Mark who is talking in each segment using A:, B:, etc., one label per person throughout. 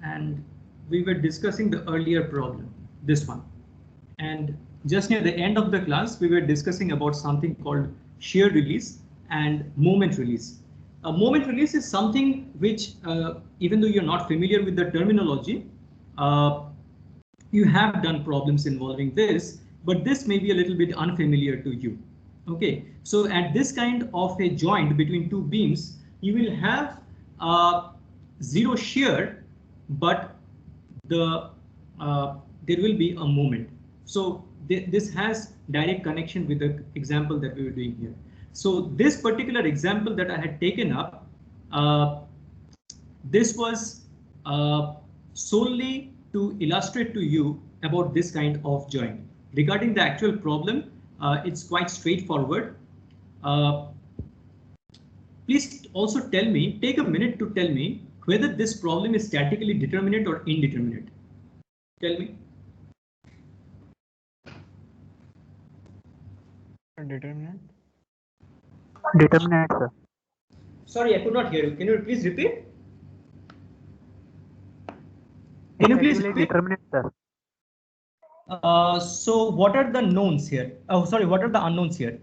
A: and we were discussing the earlier problem, this one. And just near the end of the class, we were discussing about something called shear release and moment release. A moment release is something which, even though you're not familiar with the terminology, you have done problems involving this, but this may be a little bit unfamiliar to you. Okay, so at this kind of a joint between two beams, you will have zero shear, but there will be a moment. So this has direct connection with the example that we were doing here. So this particular example that I had taken up, this was solely to illustrate to you about this kind of joint. Regarding the actual problem, it's quite straightforward. Please also tell me, take a minute to tell me whether this problem is statically determinate or indeterminate. Tell me.
B: Determinate.
C: Determinate, sir.
A: Sorry, I could not hear you. Can you please repeat? Can you please repeat?
C: Determinate, sir.
A: So what are the knowns here? Oh, sorry, what are the unknowns here?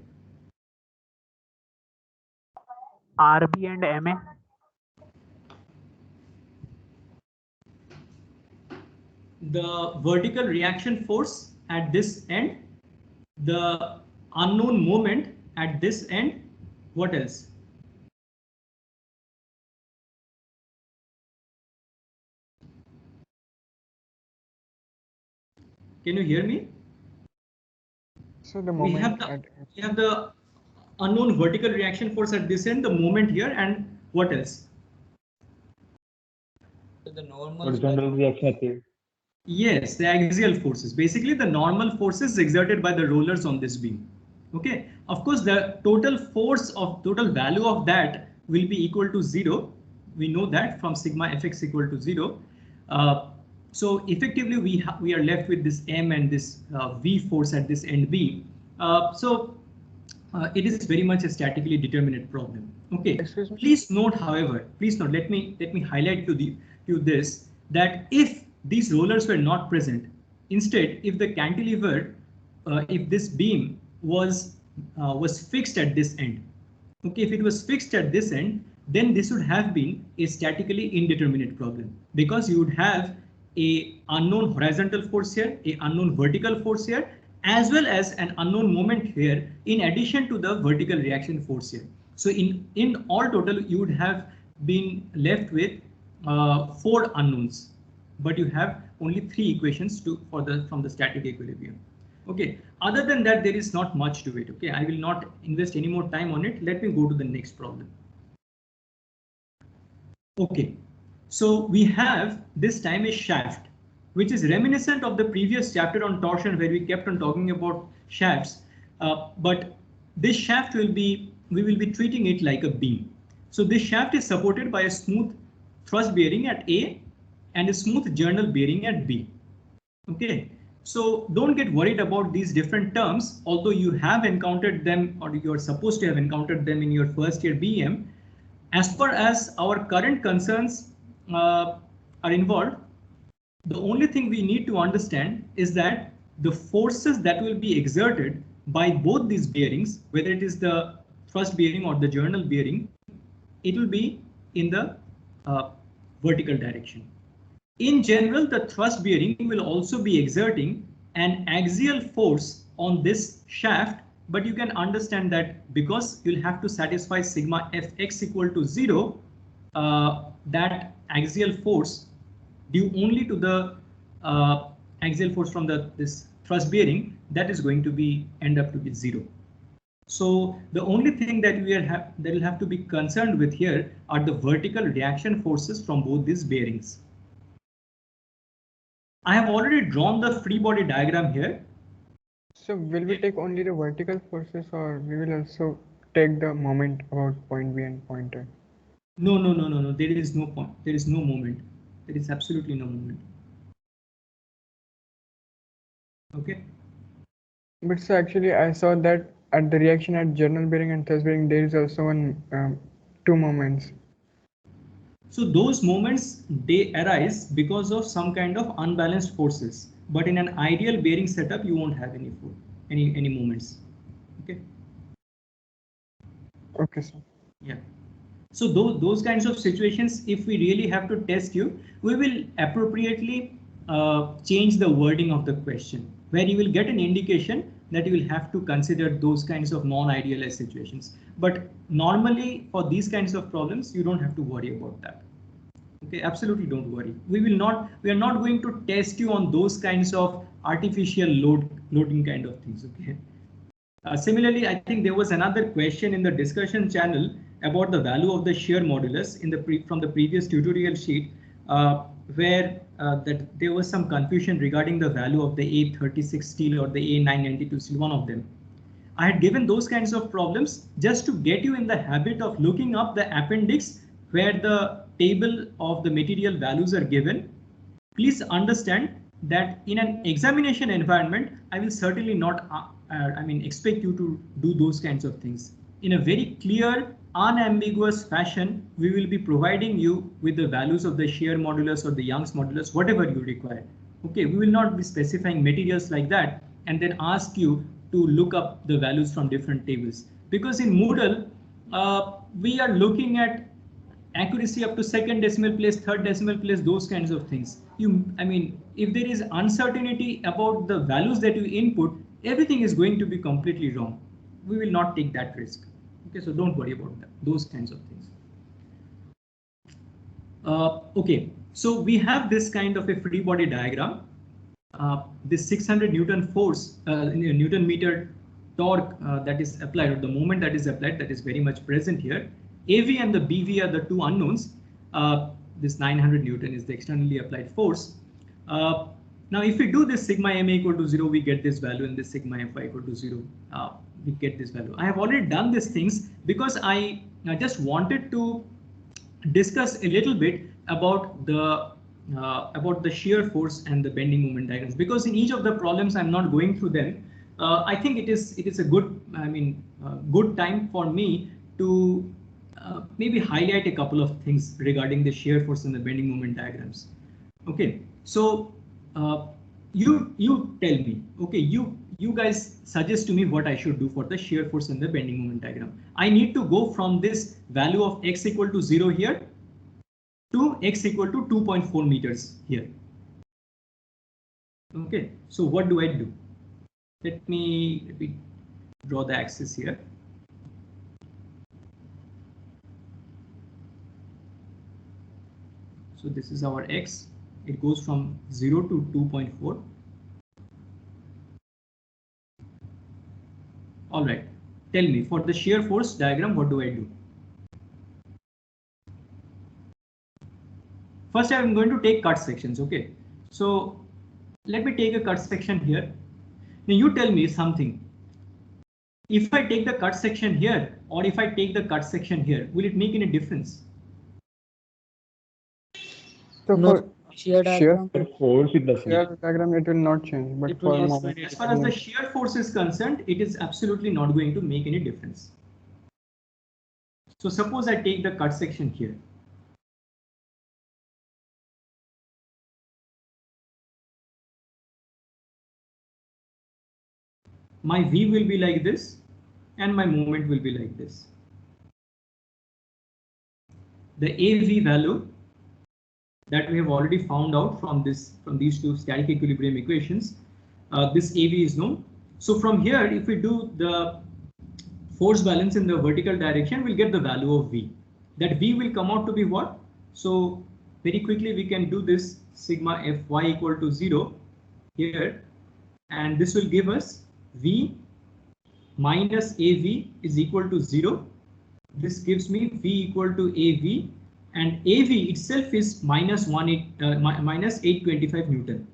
C: RB and MA.
A: The vertical reaction force at this end, the unknown moment at this end. What else? Can you hear me?
B: So the moment
A: we have the unknown vertical reaction force at this end, the moment here, and what else?
D: The normal
E: horizontal reaction here.
A: Yes, the axial forces, basically the normal forces exerted by the rollers on this beam. Okay, of course the total force of total value of that will be equal to 0. We know that from sigma fx equal to 0. So effectively we are left with this m and this v force at this end b. It is very much a statically determinate problem. Okay, please note, however, please note, let me highlight to this that if these rollers were not present, instead if the cantilever, if this beam was fixed at this end, okay, if it was fixed at this end, then this would have been a statically indeterminate problem, because you would have a unknown horizontal force here, a unknown vertical force here, as well as an unknown moment here, in addition to the vertical reaction force here. So in all total, you would have been left with 4 unknowns, but you have only 3 equations from the static equilibrium. Okay, other than that, there is not much to it. Okay, I will not invest any more time on it. Let me go to the next problem. Okay, so we have this time a shaft, which is reminiscent of the previous chapter on torsion, where we kept on talking about shafts, but this shaft we will be treating it like a beam. So this shaft is supported by a smooth thrust bearing at A and a smooth journal bearing at B. Okay, so don't get worried about these different terms, although you have encountered them, or you are supposed to have encountered them in your first year BM. As far as our current concerns are involved, the only thing we need to understand is that the forces that will be exerted by both these bearings, whether it is the thrust bearing or the journal bearing, it will be in the vertical direction. In general, the thrust bearing will also be exerting an axial force on this shaft, but you can understand that because you'll have to satisfy sigma fx equal to 0, that axial force due only to the axial force from this thrust bearing, that is going to end up to be 0. So the only thing that will have to be concerned with here are the vertical reaction forces from both these bearings. I have already drawn the free body diagram here.
B: So will we take only the vertical forces, or we will also take the moment about point B and point A?
A: No. There is no point. There is no moment. There is absolutely no moment. Okay.
B: But so actually I saw that at the reaction at journal bearing and thrust bearing, there is also one two moments.
A: So those moments, they arise because of some kind of unbalanced forces. But in an ideal bearing setup, you won't have any moments. Okay.
B: Okay, sir.
A: Yeah. So those kinds of situations, if we really have to test you, we will appropriately change the wording of the question, where you will get an indication that you will have to consider those kinds of non-idealized situations. But normally for these kinds of problems, you don't have to worry about that. Okay, absolutely don't worry. We are not going to test you on those kinds of artificial loading kind of things. Okay. Similarly, I think there was another question in the discussion channel about the value of the shear modulus in the from the previous tutorial sheet, where that there was some confusion regarding the value of the A36 steel or the A992 steel, one of them. I had given those kinds of problems just to get you in the habit of looking up the appendix where the table of the material values are given. Please understand that in an examination environment, I will certainly not expect you to do those kinds of things. In a very clear, unambiguous fashion, we will be providing you with the values of the shear modulus or the Young's modulus, whatever you require. Okay, we will not be specifying materials like that and then ask you to look up the values from different tables. Because in Moodle, we are looking at accuracy up to second decimal place, third decimal place, those kinds of things. If there is uncertainty about the values that you input, everything is going to be completely wrong. We will not take that risk. Okay, so don't worry about that, those kinds of things. Okay, so we have this kind of a free body diagram. This 600 Newton force, Newton meter torque that is applied, or the moment that is applied, that is very much present here. AV and the BV are the two unknowns. This 900 Newton is the externally applied force. Now, if we do this sigma MA equal to 0, we get this value, and this sigma FY equal to 0, we get this value. I have already done these things because I just wanted to discuss a little bit about the shear force and the bending moment diagrams, because in each of the problems I'm not going through them. I think it is a good good time for me to maybe highlight a couple of things regarding the shear force and the bending moment diagrams. Okay, so you tell me. Okay, you guys suggest to me what I should do for the shear force and the bending moment diagram. I need to go from this value of x equal to 0 here to x equal to 2.4 meters here. Okay, so what do I do? Let me draw the axis here. So this is our x. It goes from 0 to 2.4. All right, tell me, for the shear force diagram, what do I do? First, I'm going to take cut sections. Okay, so let me take a cut section here. Now you tell me something. If I take the cut section here, or if I take the cut section here, will it make any difference?
B: So
D: No,
B: for
D: shear diagram.
B: force is the shear diagram, it will not change. But for moment,
A: as far as the shear force is concerned, it is absolutely not going to make any difference. So suppose I take the cut section here. My V will be like this, and my moment will be like this. The AV value that we have already found out from these two static equilibrium equations, this AV is known. So from here, if we do the force balance in the vertical direction, we'll get the value of V. That V will come out to be what? So very quickly we can do this sigma Fy equal to 0 here, and this will give us V minus AV is equal to 0. This gives me V equal to AV, and AV itself is minus 825 Newton.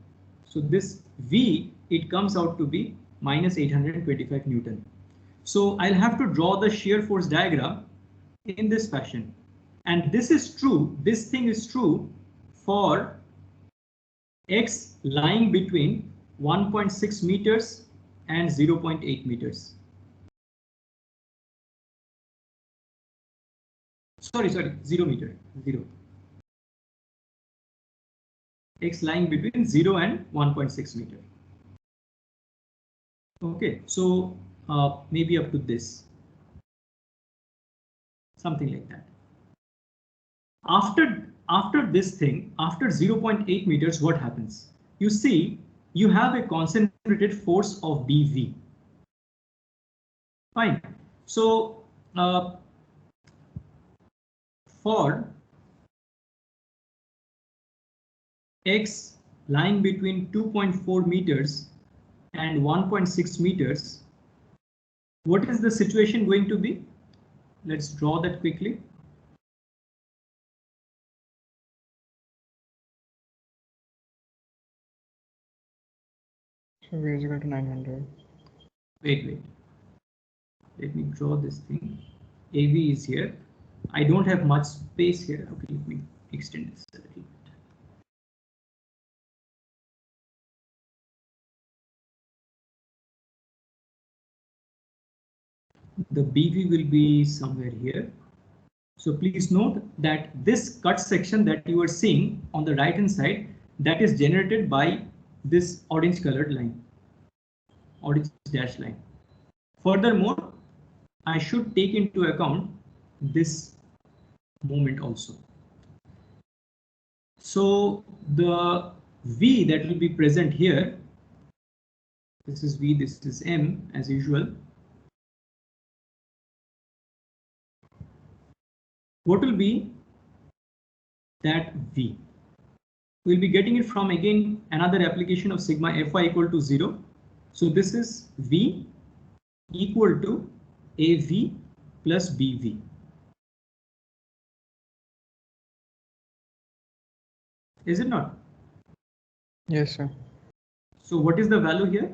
A: So this V, it comes out to be minus 825 Newton. So I'll have to draw the shear force diagram in this fashion. And this is true, this thing is true for X lying between 1.6 meters and 0.8 meters. Sorry, 0 meter, 0. X lying between 0 and 1.6 meter. Okay, so maybe up to this. Something like that. After this thing, after 0.8 meters, what happens? You see, you have a concentrated force of BV. Fine. So for X lying between 2.4 meters and 1.6 meters, what is the situation going to be? Let's draw that quickly.
B: So V is equal to 900.
A: Wait. Let me draw this thing. AV is here. I don't have much space here. Okay, let me extend this a little bit. The BV will be somewhere here. So please note that this cut section that you are seeing on the right hand side, that is generated by this orange colored line, orange dash line. Furthermore, I should take into account this moment also. So the V that will be present here, this is V, this is M as usual. What will be that V? We'll be getting it from again another application of sigma Fy equal to 0. So this is V equal to AV plus BV. Is it not?
B: Yes, sir.
A: So what is the value here?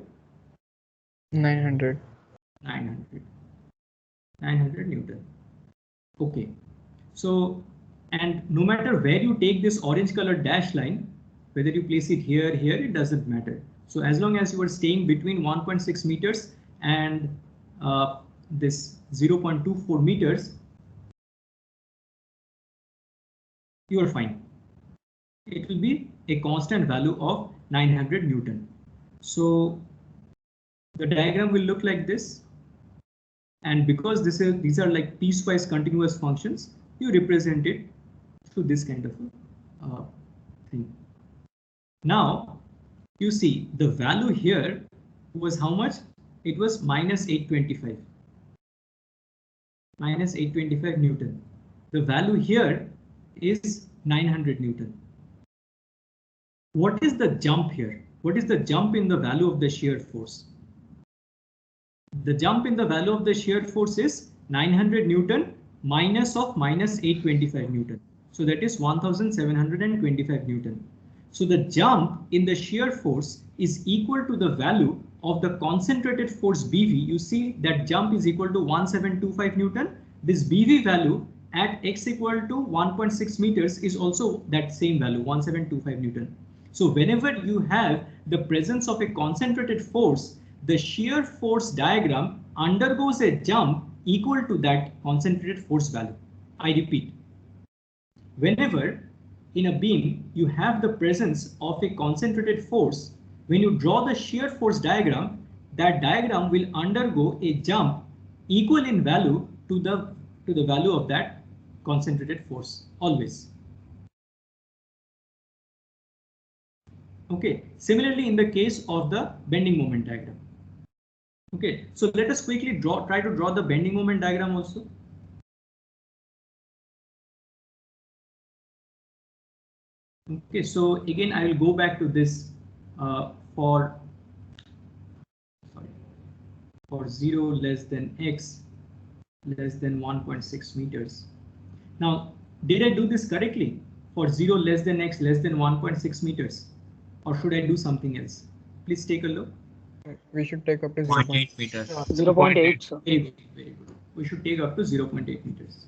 B: 900.
A: 900 Newton. Okay. So, and no matter where you take this orange colored dash line, whether you place it here, it doesn't matter. So as long as you are staying between 1.6 meters and this 0.24 meters, you are fine. It will be a constant value of 900 Newton. So the diagram will look like this. And because these are like piecewise continuous functions, you represent it through this kind of thing. Now, you see the value here was how much? It was minus 825. Minus 825 Newton. The value here is 900 Newton. What is the jump here? What is the jump in the value of the shear force? The jump in the value of the shear force is 900 Newton minus of minus 825 Newton. So that is 1725 Newton. So the jump in the shear force is equal to the value of the concentrated force BV. You see that jump is equal to 1725 Newton. This BV value at x equal to 1.6 meters is also that same value, 1725 Newton. So whenever you have the presence of a concentrated force, the shear force diagram undergoes a jump equal to that concentrated force value. I repeat, whenever in a beam you have the presence of a concentrated force, when you draw the shear force diagram, that diagram will undergo a jump equal in value to the value of that concentrated force, always. Okay, similarly in the case of the bending moment diagram. Okay, so let us quickly try to draw the bending moment diagram also. Okay, so again I will go back to this for 0 less than x less than 1.6 meters. Now, did I do this correctly for 0 less than x less than 1.6 meters? Or should I do something else? Please take a look.
B: We should take up to
C: 0.8 meters.
D: 0.8, sir.
A: Very good, very good. We should take up to 0.8 meters.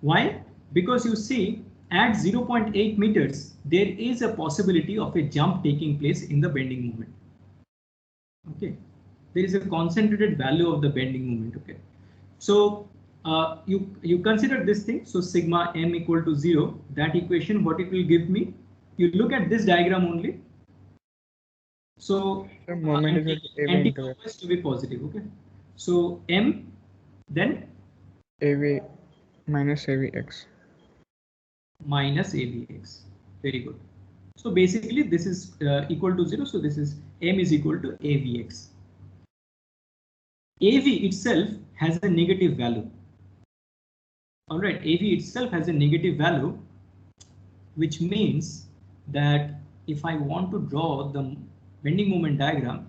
A: Why? Because you see, at 0.8 meters, there is a possibility of a jump taking place in the bending moment. Okay. there is a concentrated value of the bending moment. Okay, so you consider this thing. So sigma m equal to 0. That equation, what it will give me? You look at this diagram only. So
B: The moment is
A: taking
B: AV into F.
A: anticlockwise to be positive. Okay, so m, then
B: AV minus AVX.
A: minus avx. Very good. So basically this is equal to 0. So this is m is equal to avx. AV itself has a negative value. All right, AV itself has a negative value, which means that if I want to draw the bending moment diagram,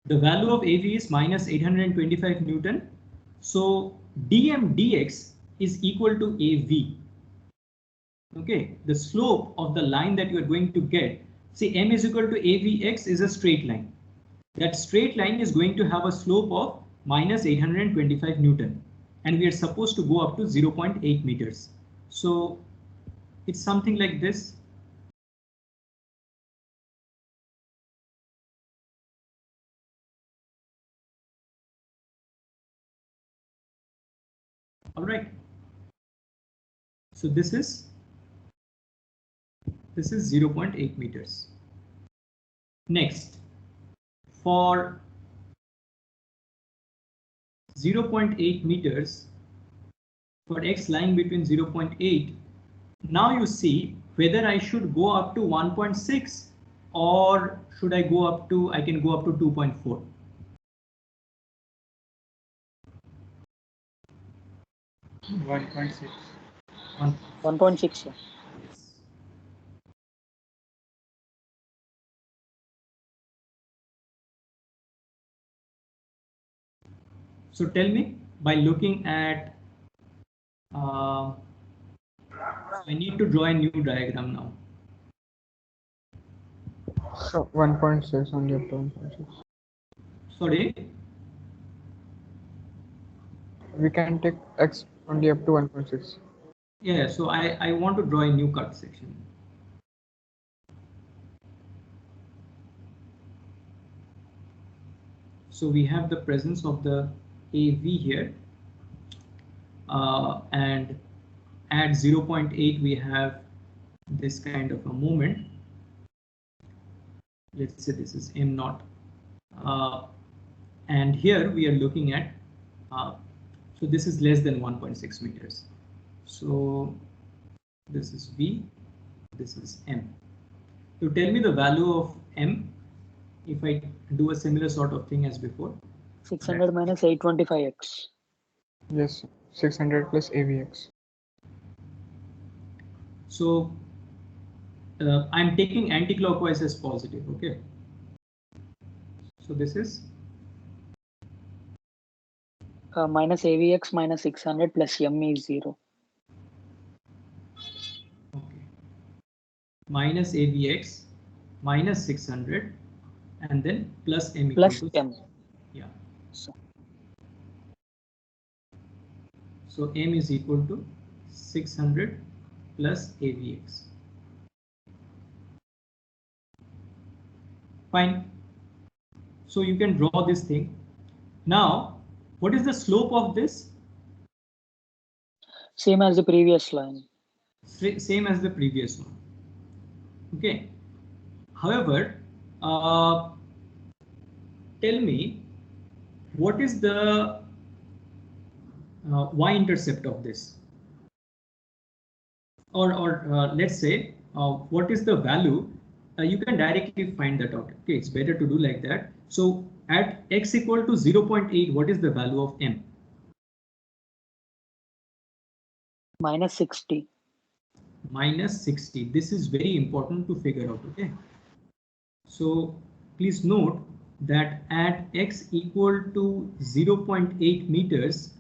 A: the value of AV is minus 825 Newton. So dm dx is equal to AV. Okay, the slope of the line that you are going to get, see m is equal to avx is a straight line. That straight line is going to have a slope of minus 825 Newton, and we are supposed to go up to 0.8 meters. So it's something like this. All right. So this is 0.8 meters. Next, for 0.8 meters, for x lying between 0.8, now you see whether I should go up to 1.6 or should I go up to, I can go up to 2.4.
B: 1.6.
D: 1.6.
A: So tell me, by looking at, I need to draw a new diagram now.
B: So 1.6, only up to 1.6.
A: Sorry,
B: We can take X only up to 1.6.
A: yeah, so I want to draw a new cut section. So we have the presence of the AV here, and at 0.8 we have this kind of a moment. Let's say this is m naught, and here we are looking at, so this is less than 1.6 meters. So this is V, this is m. So tell me the value of m if I do a similar sort of thing as before.
D: 600 minus 825x.
B: Yes, 600 plus AVX.
A: So I'm taking anti-clockwise as positive. Okay. So this is
D: Minus avx minus 600 plus m is 0.
A: okay. Minus avx minus 600 and then plus m
D: Plus
A: equal to
D: m.
A: yeah.
D: So
A: m is equal to 600 plus avx. Fine. So you can draw this thing. Now, what is the slope of this?
D: same as the previous line.
A: Same as the previous one. Okay. However, tell me, what is the y-intercept of this? Or let's say, what is the value? You can directly find that out. Okay, it's better to do like that. So at x equal to 0.8, what is the value of m?
D: Minus 60.
A: Minus 60. This is very important to figure out. Okay. So please note that at x equal to 0.8 meters,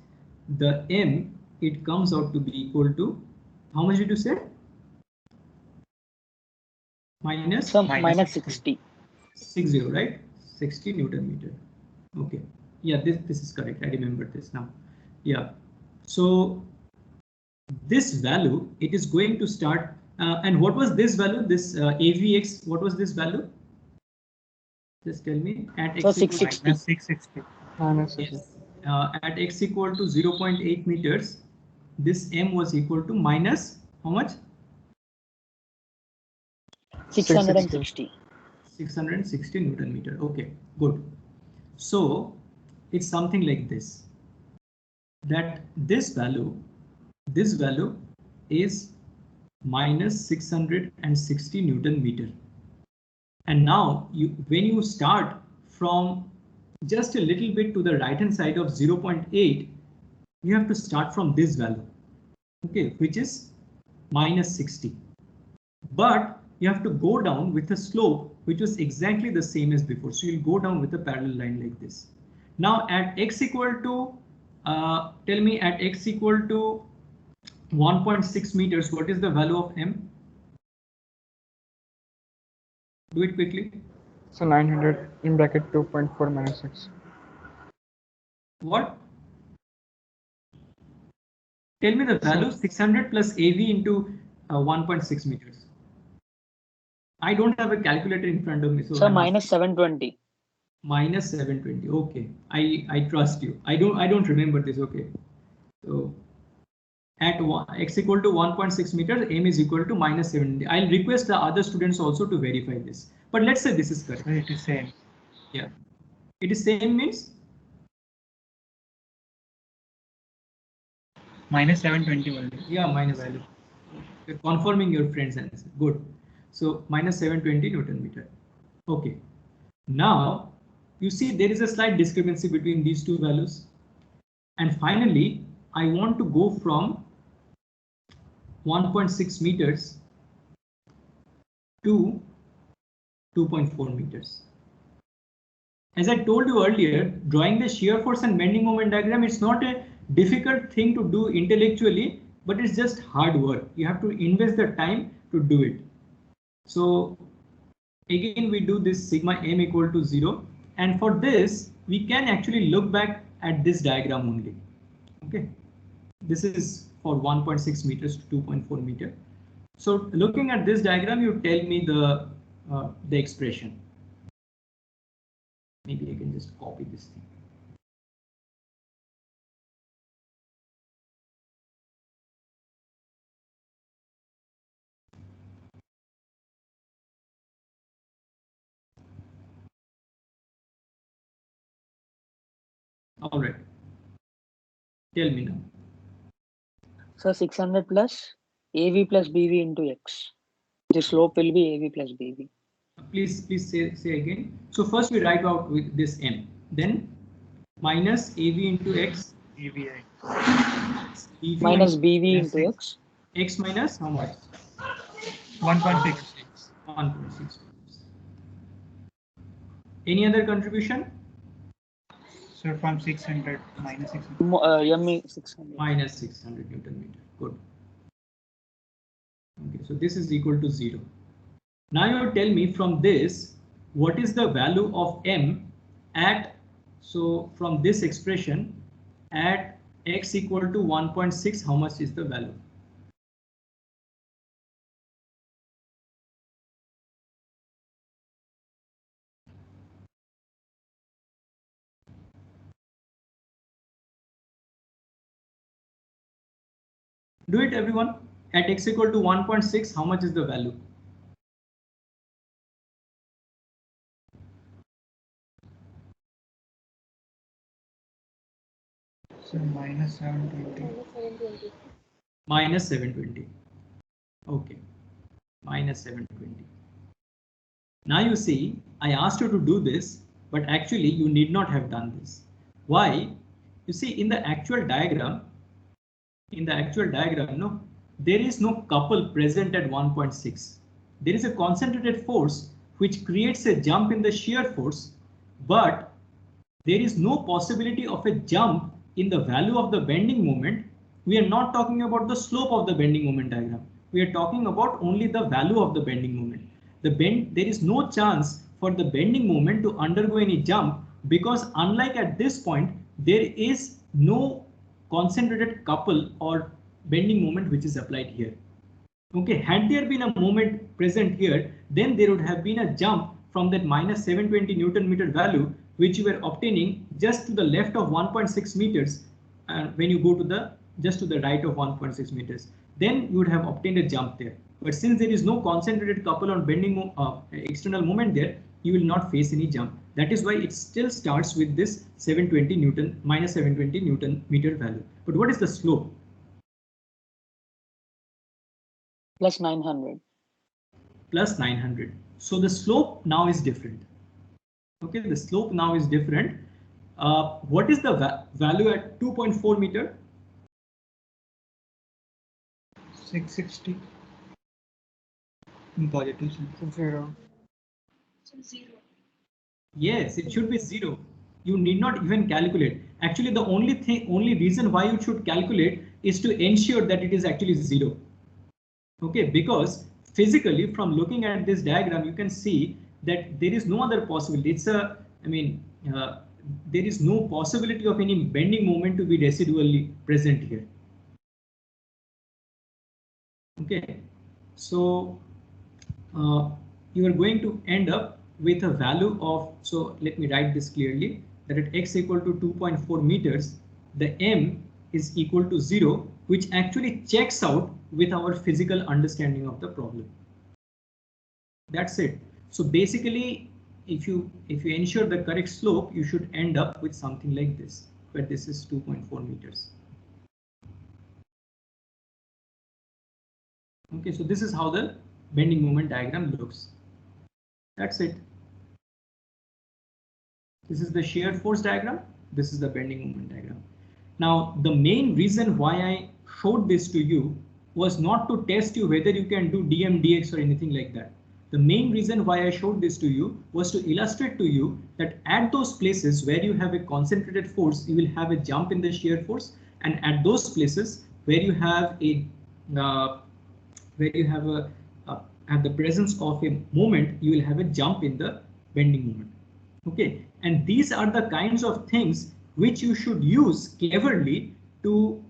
A: the m, it comes out to be equal to, how much did you say? Minus
D: 60.
A: 60, right? 60 Newton meter. Okay. Yeah, this is correct. I remember this now. Yeah. So this value, it is going to start. And what was this value? This AVX, what was this value? Just tell me. At
D: So
A: x equal
D: 660.
C: 660.
A: yes, at x equal to 0.8 meters, this m was equal to minus how much?
D: 660.
A: 660 Newton meter. Okay, good. So it's something like this, that this value is minus 660 Newton meter. And now when you start from just a little bit to the right hand side of 0.8, you have to start from this value, okay, which is minus 60. But you have to go down with a slope which was exactly the same as before. So you'll go down with a parallel line like this. Now at x equal to, tell me at x equal to 1.6 meters, what is the value of m? Do it quickly.
B: So 900 in bracket 2.4 minus 6.
A: What? Tell me the value. 600 plus AV into 1.6 meters. I don't have a calculator in front of me, so
D: minus 720.
A: Minus 720. Okay, I trust you. I don't remember this. Okay, so at x equal to 1.6 meters, m is equal to minus 720. I'll request the other students also to verify this. But let's say this is correct.
C: It is same.
A: Yeah, it is same means
C: Minus 720 only.
A: yeah, minus value. You're confirming your friend's answer. Good. So minus 720 Newton meter. Okay. Now you see there is a slight discrepancy between these two values. And finally, I want to go from 1.6 meters to 2.4 meters. As I told you earlier, drawing the shear force and bending moment diagram, it's not a difficult thing to do intellectually, but it's just hard work. You have to invest the time to do it. So again, we do this sigma m equal to 0. And for this, we can actually look back at this diagram only. Okay, this is for 1.6 meters to 2.4 meter. So looking at this diagram, you tell me the expression. Maybe I can just copy this thing. All right. Tell me now.
D: So 600 plus AV plus BV into X. The slope will be AV plus BV.
A: Please say again. So first we write out with this m, then minus AV into X.
C: EVI.
A: EV
D: Minus BV
C: Yes,
D: into X.
A: X minus how much?
C: 1.6.
A: 1.6. Any other contribution?
C: So from 600 minus 600.
D: M 600.
A: Minus 600 Newton meter. Good. Okay, so this is equal to 0. Now you tell me from this, what is the value of m at, so from this expression at x equal to 1.6, how much is the value? Do it everyone. At x equal to 1.6, how much is the value?
C: So minus 720.
A: Minus 720. Okay, minus 720. Now you see, I asked you to do this, but actually you need not have done this. Why? You see, in the actual diagram, no, there is no couple present at 1.6. There is a concentrated force which creates a jump in the shear force, but there is no possibility of a jump in the value of the bending moment. We are not talking about the slope of the bending moment diagram. We are talking about only the value of the bending moment. There is no chance for the bending moment to undergo any jump, because unlike at this point, there is no concentrated couple or bending moment which is applied here. Okay, had there been a moment present here, then there would have been a jump from that minus 720 Newton meter value which you were obtaining just to the left of 1.6 meters, when you go to the just to the right of 1.6 meters, then you would have obtained a jump there. But since there is no concentrated couple or bending external moment there, you will not face any jump. That is why it still starts with this 720 Newton minus 720 Newton meter value. But what is the slope?
D: Plus 900.
A: Plus 900. So the slope now is different. Okay, the slope now is different. What is the value at 2.4 meter?
C: 660 in positive sense.
B: 0.
A: Yes, it should be 0. You need not even calculate. Actually, the only reason why you should calculate is to ensure that it is actually 0. Okay, because physically from looking at this diagram, you can see that there is no other possibility. It's a, there is no possibility of any bending moment to be residually present here. Okay, so you are going to end up with a value of, so let me write this clearly, that at x equal to 2.4 meters, the m is equal to 0, which actually checks out with our physical understanding of the problem. That's it. So basically, if you ensure the correct slope, you should end up with something like this, where this is 2.4 meters. Okay, so this is how the bending moment diagram looks. That's it. This is the shear force diagram. This is the bending moment diagram. Now, the main reason why I showed this to you was not to test you whether you can do dm dx or anything like that. The main reason why I showed this to you was to illustrate to you that at those places where you have a concentrated force, you will have a jump in the shear force, and at those places where you have a at the presence of a moment, you will have a jump in the bending moment. Okay, and these are the kinds of things which you should use cleverly to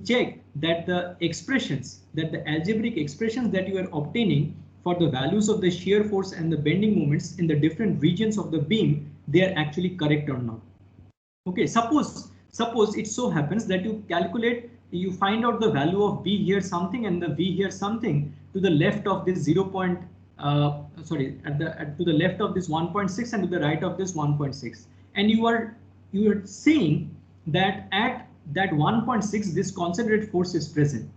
A: check that the expressions, that the algebraic expressions that you are obtaining for the values of the shear force and the bending moments in the different regions of the beam, they are actually correct or not. Okay, suppose it so happens that you find out the value of b here something and the v here something to the left of this to the left of this 1.6 and to the right of this 1.6, and you are seeing that at that 1.6 this concentrated force is present.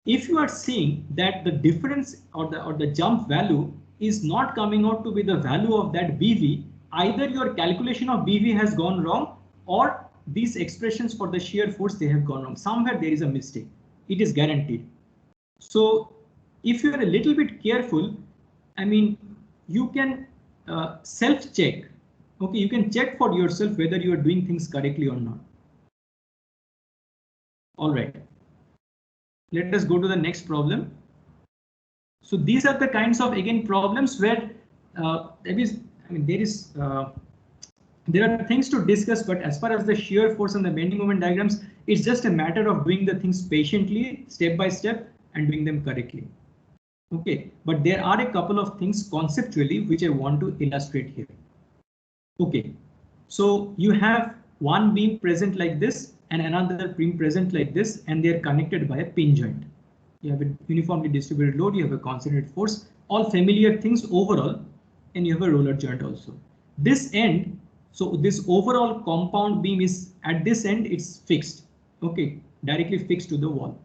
A: If you are seeing that the difference or the jump value is not coming out to be the value of that BV, either your calculation of BV has gone wrong or these expressions for the shear force, they have gone wrong. Somewhere there is a mistake. It is guaranteed. So if you are a little bit careful, you can self-check. Okay, you can check for yourself whether you are doing things correctly or not. All right. Let us go to the next problem. So these are the kinds of, again, problems where there are things to discuss, but as far as the shear force and the bending moment diagrams, it's just a matter of doing the things patiently, step by step, and doing them correctly. Okay, but there are a couple of things conceptually which I want to illustrate here. Okay, so you have one beam present like this and another beam present like this, and they are connected by a pin joint. You have a uniformly distributed load, you have a concentrated force, all familiar things overall, and you have a roller joint also. This end, so this overall compound beam is at this end, it's fixed. Okay, directly fixed to the wall.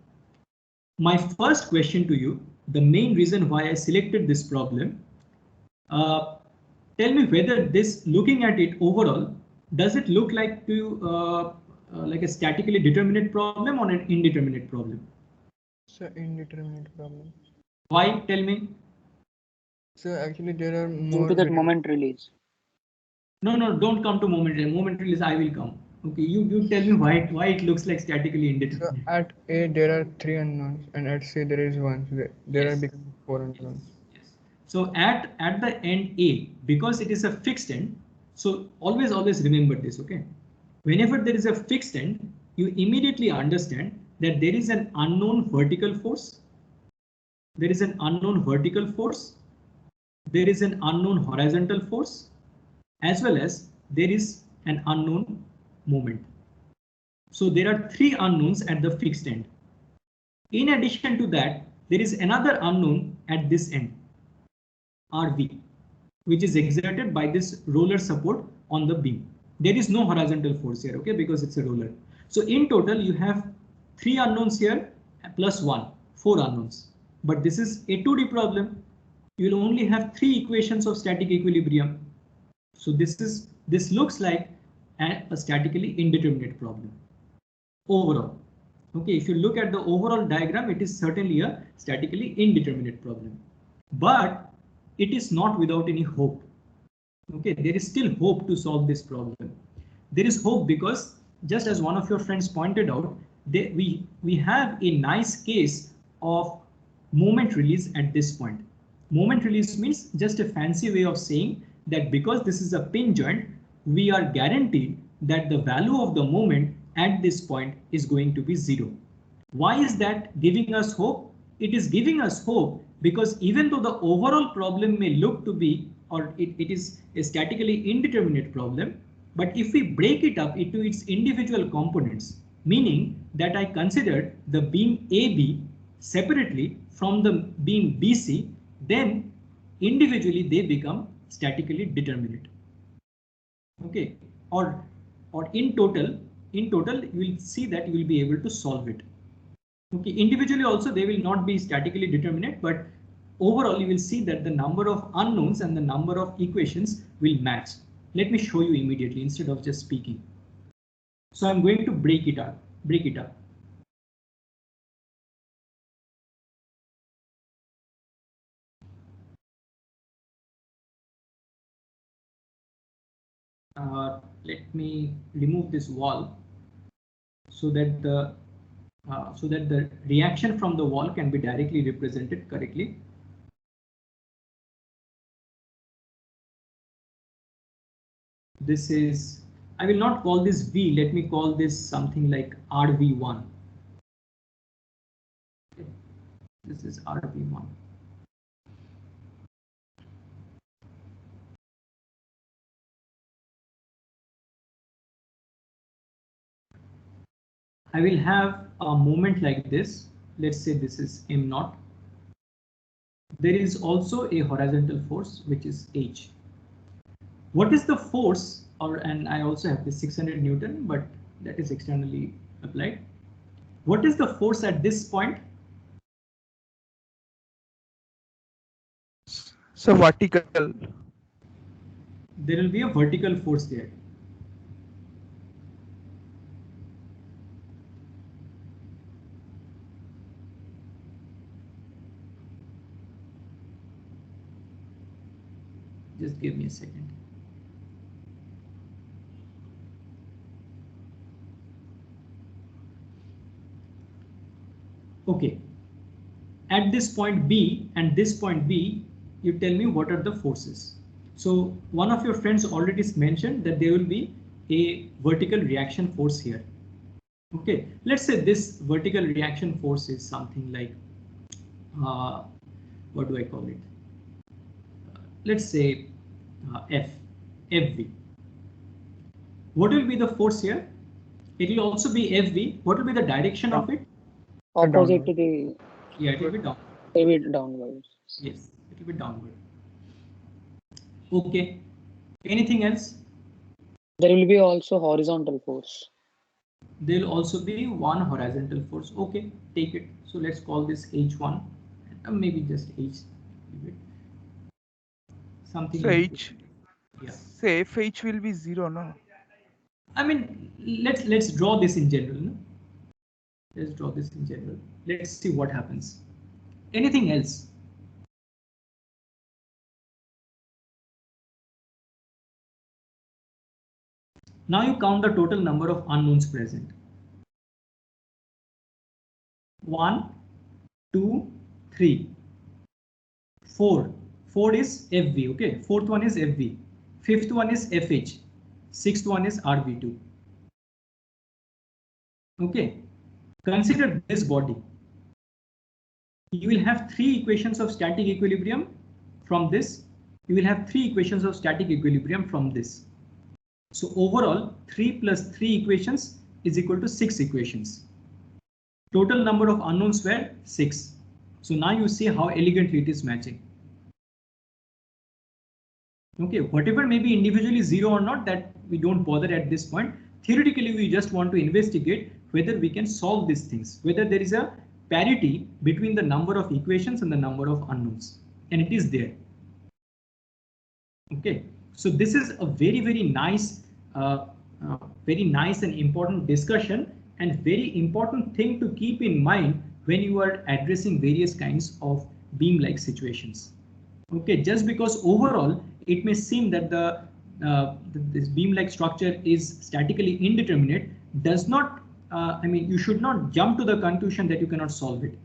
A: My first question to you, the main reason why I selected this problem, tell me whether this, looking at it overall, does it look like to like a statically determinate problem or an indeterminate problem?
B: It's an indeterminate problem.
A: Why? Tell me.
B: So actually there are more.
D: Due to that moment release.
A: No, don't come to moment release. Moment release, I will come. Okay, you tell me why it looks like statically indeterminate.
B: So at A there are 3 unknowns and at C there is 1. So there
A: Yes.
B: are becoming 4 unknowns.
A: Yes. So at the end A, because it is a fixed end, so always remember this, okay? Whenever there is a fixed end, you immediately understand that there is an unknown vertical force. There is an unknown vertical force. There is an unknown horizontal force, as well as there is an unknown moment. So there are three unknowns at the fixed end. In addition to that, there is another unknown at this end, RV, which is exerted by this roller support on the beam. There is no horizontal force here, okay, because it's a roller. So in total, you have three unknowns here plus one, four unknowns. But this is a 2D problem. You'll only have three equations of static equilibrium. So this looks like a statically indeterminate problem overall. Okay, if you look at the overall diagram, it is certainly a statically indeterminate problem, but it is not without any hope. Okay, there is still hope to solve this problem. There is hope because, just as one of your friends pointed out, we have a nice case of moment release at this point. Moment release means just a fancy way of saying that because this is a pin joint, we are guaranteed that the value of the moment at this point is going to be 0. Why is that giving us hope? It is giving us hope because even though the overall problem may look to be, or it is a statically indeterminate problem, but if we break it up into its individual components, meaning that I considered the beam AB separately from the beam BC, then individually they become statically determinate. Okay, or in total you will see that you will be able to solve it. Okay, individually also they will not be statically determinate, but overall you will see that the number of unknowns and the number of equations will match. Let me show you immediately instead of just speaking. So I'm going to break it up. Let me remove this wall so that the reaction from the wall can be directly represented correctly. This is, I will not call this V, let me call this something like RV1. Okay. This is RV1. I will have a moment like this. Let's say this is M0. There is also a horizontal force, which is H. What is the force, and I also have this 600 Newton, but that is externally applied. What is the force at this point?
E: So vertical.
A: There will be a vertical force there. Just give me a second. Okay. At this point B and this point B, you tell me what are the forces. So one of your friends already mentioned that there will be a vertical reaction force here. Okay, let's say this vertical reaction force is something like, what do I call it? Let's say FV. What will be the force here? It will also be FV. What will be the direction of it?
D: Opposite to the.
A: Yeah, it will be down.
D: Maybe downwards.
A: Yes, it will be downward. Okay. Anything else?
D: There will be also horizontal force.
A: There will also be one horizontal force. Okay, take it. So let's call this H1, maybe just H. Something.
E: So H.
A: Yeah.
E: Say FH will be 0, no?
A: I mean, let's draw this in general. No? Let's draw this in general. Let's see what happens. Anything else? Now you count the total number of unknowns present. 1, 2, 3, 4. 4 is FV. Okay, fourth one is FV. Fifth one is FH. Sixth one is RV2. Okay, consider this body. You will have three equations of static equilibrium from this. You will have three equations of static equilibrium from this. So overall, 3 plus 3 equations is equal to 6 equations. Total number of unknowns were 6. So now you see how elegantly it is matching. Okay, whatever may be individually 0 or not, that we don't bother at this point. Theoretically, we just want to investigate whether we can solve these things, whether there is a parity between the number of equations and the number of unknowns, and it is there. Okay, so this is a very nice and important discussion, and very important thing to keep in mind when you are addressing various kinds of beam-like situations. Okay, just because overall it may seem that this beam-like structure is statically indeterminate does not, I mean, you should not jump to the conclusion that you cannot solve it.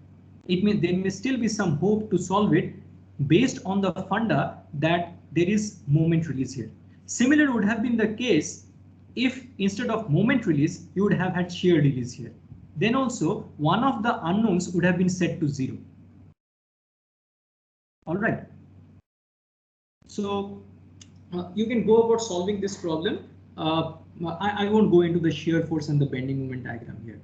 A: There may still be some hope to solve it based on the funda that there is moment release here. Similar would have been the case if instead of moment release, you would have had shear release here. Then also one of the unknowns would have been set to 0. All right. So you can go about solving this problem. I won't go into the shear force and the bending moment diagram here.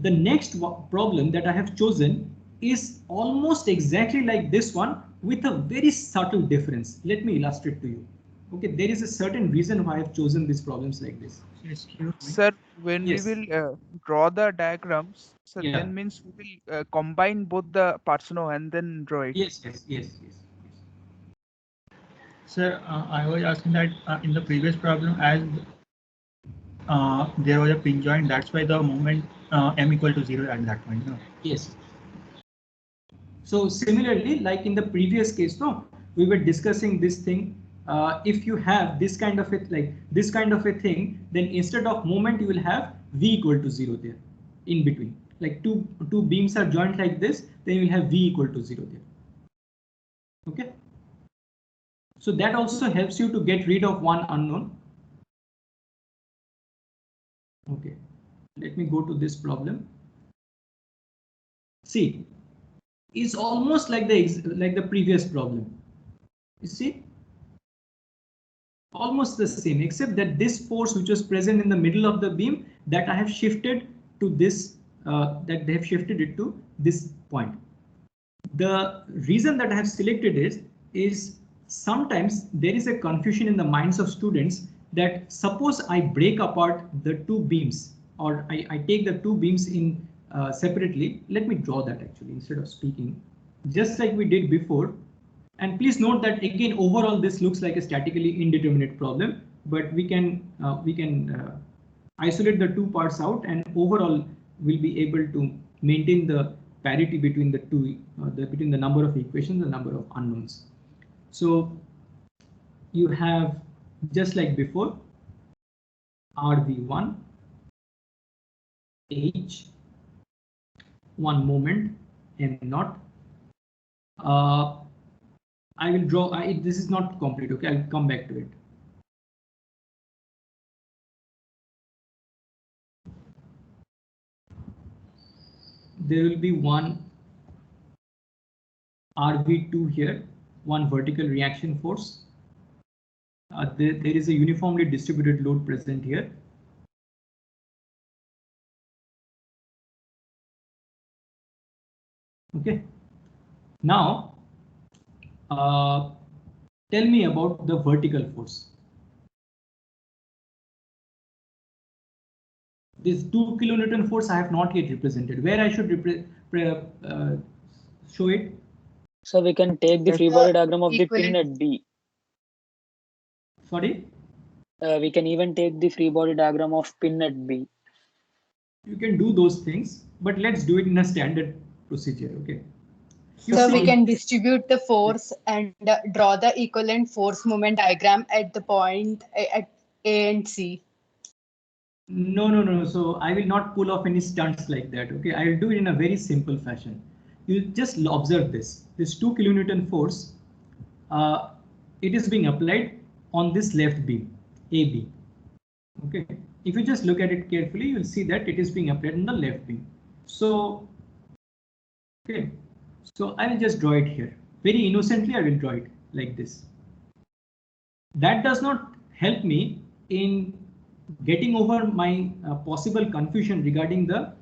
A: The next problem that I have chosen is almost exactly like this one with a very subtle difference. Let me illustrate to you. Okay, there is a certain reason why I have chosen these problems like this.
C: Excuse me.
E: Sir, when
A: Yes.
E: we will draw the diagrams, so
A: Yeah.
E: then means we will combine both the personnel and then draw it.
A: Yes.
C: Sir, I was asking that in the previous problem, as there was a pin joint, that's why the moment m equal to 0 at that point. No?
A: Yes. So similarly, like in the previous case, no, we were discussing this thing. If you have this kind of a thing, then instead of moment, you will have v equal to 0 there in between. Like two beams are joined like this, then you will have v equal to 0 there. Okay. So that also helps you to get rid of one unknown. Okay. Let me go to this problem. See, it's almost like the previous problem. You see? Almost the same, except that this force which was present in the middle of the beam, that I have shifted to this, that they have shifted it to this point. The reason that I have selected is sometimes there is a confusion in the minds of students that suppose I break apart the two beams, or I take the two beams in separately. Let me draw that actually instead of speaking, just like we did before. And please note that again, overall, this looks like a statically indeterminate problem, but we can isolate the two parts out, and overall we'll be able to maintain the parity between the two, between the number of equations and the number of unknowns. So you have, just like before, RV1, H, one moment, M naught. I will draw, this is not complete, okay, I'll come back to it. There will be one RV2 here, one vertical reaction force. There is a uniformly distributed load present here. Okay, now tell me about the vertical force. This 2 kilonewton force I have not yet represented. Where I should show it?
D: So we can take the free body diagram of the pin at B.
A: Sorry?
D: We can even take the free body diagram of pin at B.
A: You can do those things, but let's do it in a standard procedure, okay?
F: So we can distribute the force and draw the equivalent force moment diagram at the point at A and C.
A: No. So I will not pull off any stunts like that, okay? I will do it in a very simple fashion. You just observe this 2 kilonewton force, it is being applied on this left beam, AB. Okay, if you just look at it carefully, you'll see that it is being applied in the left beam. So, okay, so I will just draw it here. Very innocently, I will draw it like this. That does not help me in getting over my possible confusion regarding the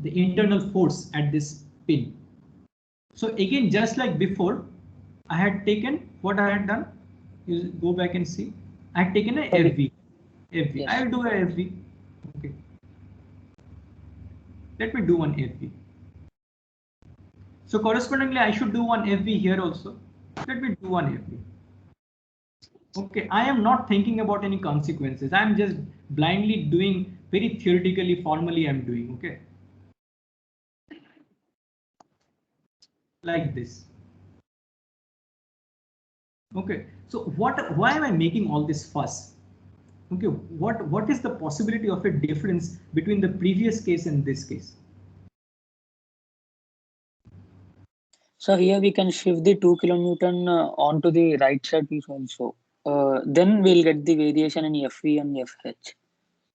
A: internal force at this pin. So again, just like before, I had taken what I had done. You go back and see. I had taken a FV.
D: Yes.
A: I will do a FV. Okay. Let me do one FV. So correspondingly, I should do one FV here also. Let me do one FV. Okay, I am not thinking about any consequences. I'm just blindly doing, very theoretically, formally I'm doing, okay? Like this. Okay, so why am I making all this fuss? Okay, what is the possibility of a difference between the previous case and this case?
D: So here we can shift the 2 kilonewton onto the right side piece also. Then we'll get the variation in FV and FH.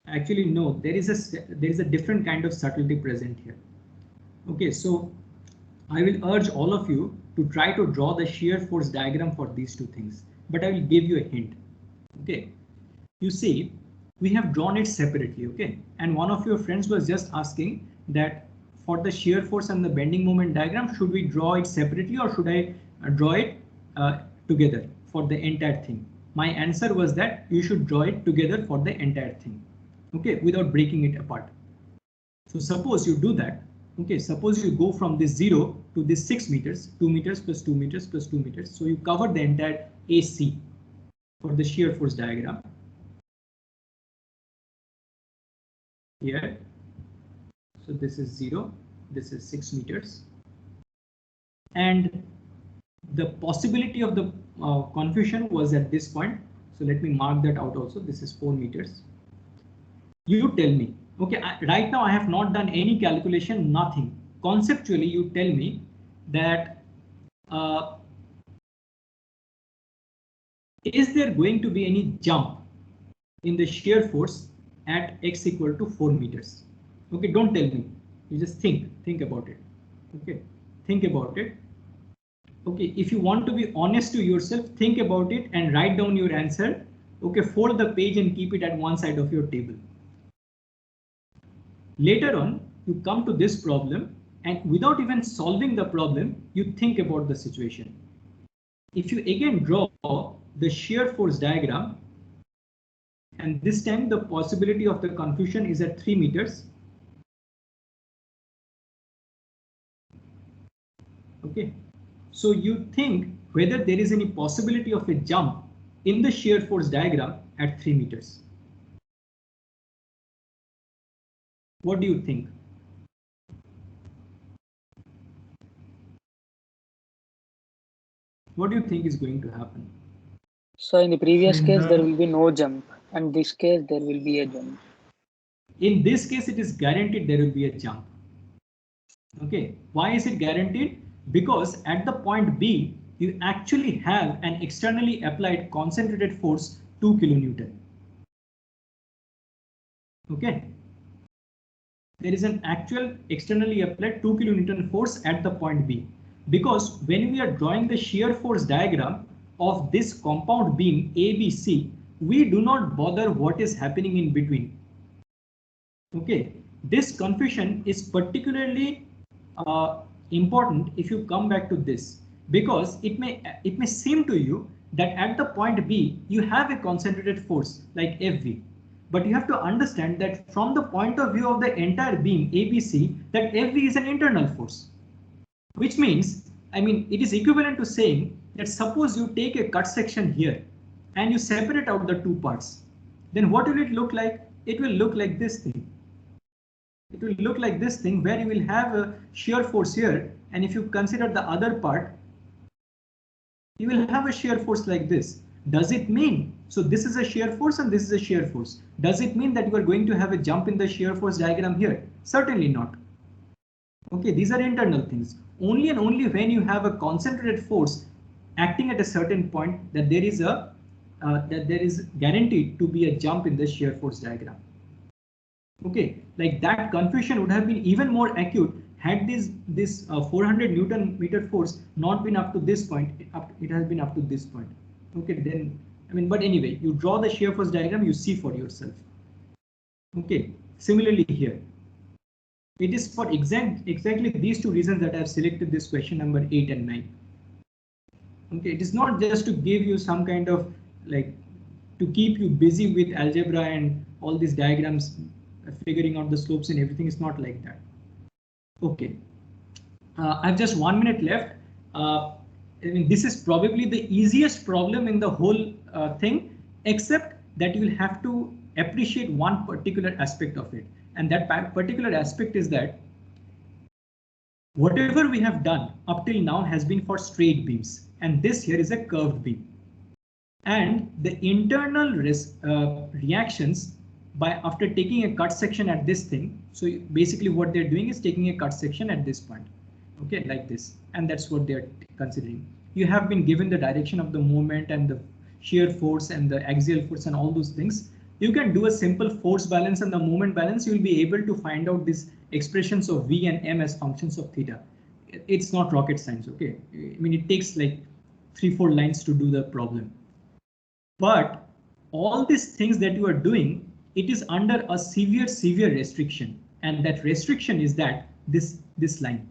A: Actually, no, there is a different kind of subtlety present here. Okay, so I will urge all of you to try to draw the shear force diagram for these two things, but I will give you a hint. Okay, you see, we have drawn it separately, okay, and one of your friends was just asking that for the shear force and the bending moment diagram, should we draw it separately or should I draw it together for the entire thing? My answer was that you should draw it together for the entire thing, okay, without breaking it apart. So suppose you do that. Okay, suppose you go from this 0 to this 6 meters, 2 meters plus 2 meters plus 2 meters. So you cover the entire AC for the shear force diagram. Here. So this is 0, this is 6 meters. And the possibility of the confusion was at this point. So let me mark that out also. This is 4 meters. You tell me. Okay, right now I have not done any calculation, nothing. Conceptually, you tell me that is there going to be any jump in the shear force at x equal to 4 meters? Okay, don't tell me. You just think about it. Okay, think about it. Okay, if you want to be honest to yourself, think about it and write down your answer. Okay, fold the page and keep it at one side of your table. Later on, you come to this problem and without even solving the problem, you think about the situation. If you again draw the shear force diagram, and this time the possibility of the confusion is at 3 meters. Okay, so you think whether there is any possibility of a jump in the shear force diagram at 3 meters. What do you think? What do you think is going to happen?
D: So in the previous case, there will be no jump, and this case there will be a jump.
A: In this case, it is guaranteed there will be a jump. Okay, why is it guaranteed? Because at the point B, you actually have an externally applied concentrated force 2 kilonewton. Okay, there is an actual externally applied 2 kilonewton force at the point B. Because when we are drawing the shear force diagram of this compound beam ABC, we do not bother what is happening in between. Okay, this confusion is particularly important if you come back to this, because it may seem to you that at the point B you have a concentrated force like FV, but you have to understand that from the point of view of the entire beam ABC, that FV is an internal force, which means, I mean, it is equivalent to saying that suppose you take a cut section here and you separate out the two parts, then what will it look like? It will look like this thing. It will look like this thing where you will have a shear force here, and if you consider the other part, you will have a shear force like this. Does it mean, so this is a shear force and this is a shear force. Does it mean that you are going to have a jump in the shear force diagram here? Certainly not. Okay, these are internal things. Only and only when you have a concentrated force acting at a certain point that there is a that there is guaranteed to be a jump in the shear force diagram. Okay, like that confusion would have been even more acute had this 400 Newton meter force not been up to this point. It has been up to this point. Okay, then I mean, but anyway, you draw the shear force diagram, you see for yourself. Okay, similarly here, it is for exactly these two reasons that I have selected this question number 8 and 9. Okay, it is not just to give you some kind of like to keep you busy with algebra and all these diagrams, figuring out the slopes and everything. Is not like that. Okay, I have just 1 minute left. I mean, this is probably the easiest problem in the whole thing, except that you will have to appreciate one particular aspect of it. And that particular aspect is that whatever we have done up till now has been for straight beams, and this here is a curved beam. And the internal reactions by after taking a cut section at this thing. So basically what they're doing is taking a cut section at this point. Okay, like this, and that's what they're considering. You have been given the direction of the movement and the shear force and the axial force and all those things. You can do a simple force balance and the moment balance. You'll be able to find out these expressions of V and M as functions of theta. It's not rocket science. Okay, I mean, it takes like 3-4 lines to do the problem. But all these things that you are doing, it is under a severe restriction, and that restriction is that this line,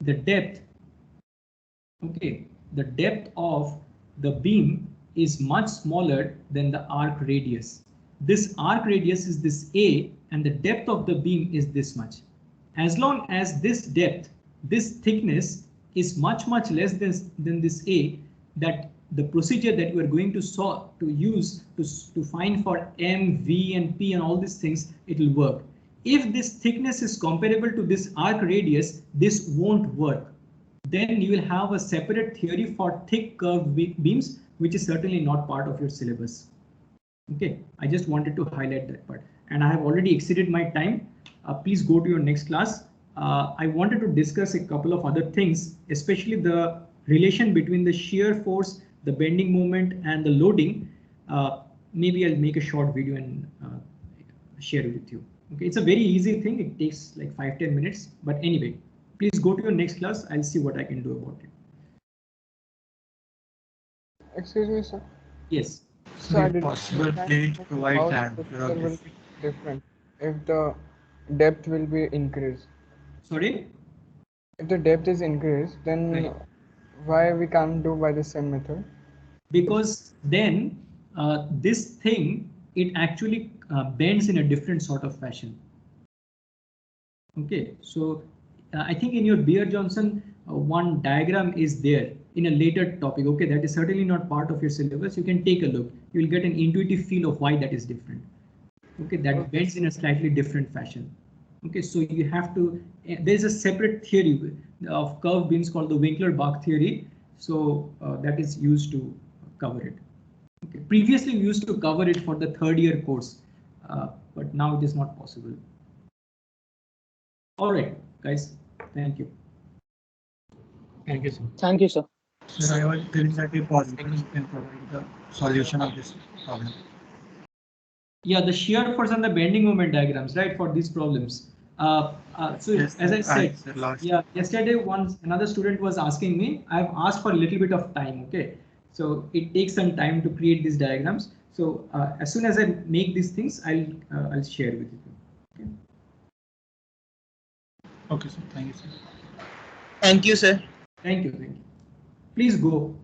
A: the depth. Okay, the depth of the beam is much smaller than the arc radius. This arc radius is this A, and the depth of the beam is this much. As long as this depth, this thickness is much less than this A, that the procedure that we are going to use to find for M, V, and P and all these things, it will work. If this thickness is comparable to this arc radius, this won't work. Then you will have a separate theory for thick curved beams, which is certainly not part of your syllabus. Okay, I just wanted to highlight that part, and I have already exceeded my time. Please go to your next class. I wanted to discuss a couple of other things, especially the relation between the shear force, the bending moment, and the loading. Maybe I'll make a short video and share it with you. Okay, it's a very easy thing. It takes like 5-10 minutes. But anyway, please go to your next class. I'll see what I can do about it.
B: Excuse me, sir.
A: Yes.
B: So I did
C: Possible, please provide
B: how
C: the
B: the
C: answer
B: picture
C: of
B: will
C: this.
B: be different if the depth will be increased.
A: Sorry.
B: If the depth is increased, then
A: Right.
B: why we can't do by the same method?
A: Because then this thing, it actually bends in a different sort of fashion. Okay, so I think in your Beer-Johnson one diagram is there in a later topic. Okay, that is certainly not part of your syllabus. You can take a look. You will get an intuitive feel of why that is different. Okay, that bends in a slightly different fashion. Okay, so you have to, there's a separate theory of curved beams called the Winkler-Bach theory. So that is used to cover it. Okay, previously we used to cover it for the 3rd year course, but now it is not possible. All right, guys, thank you.
C: Thank you, sir.
D: Thank you, sir.
C: Sir, I was telling that if possible, you can provide the solution of this problem.
A: Yeah, the shear force and the bending moment diagrams, right, for these problems. So
C: Yes,
A: as I said,
C: answer last.
A: yeah, yesterday another student was asking me, I've asked for a little bit of time. Okay, so it takes some time to create these diagrams. So as soon as I make these things, I'll share with you. Okay.
C: Okay, sir. Thank you, sir.
G: Thank you, sir.
A: Thank you. Please go.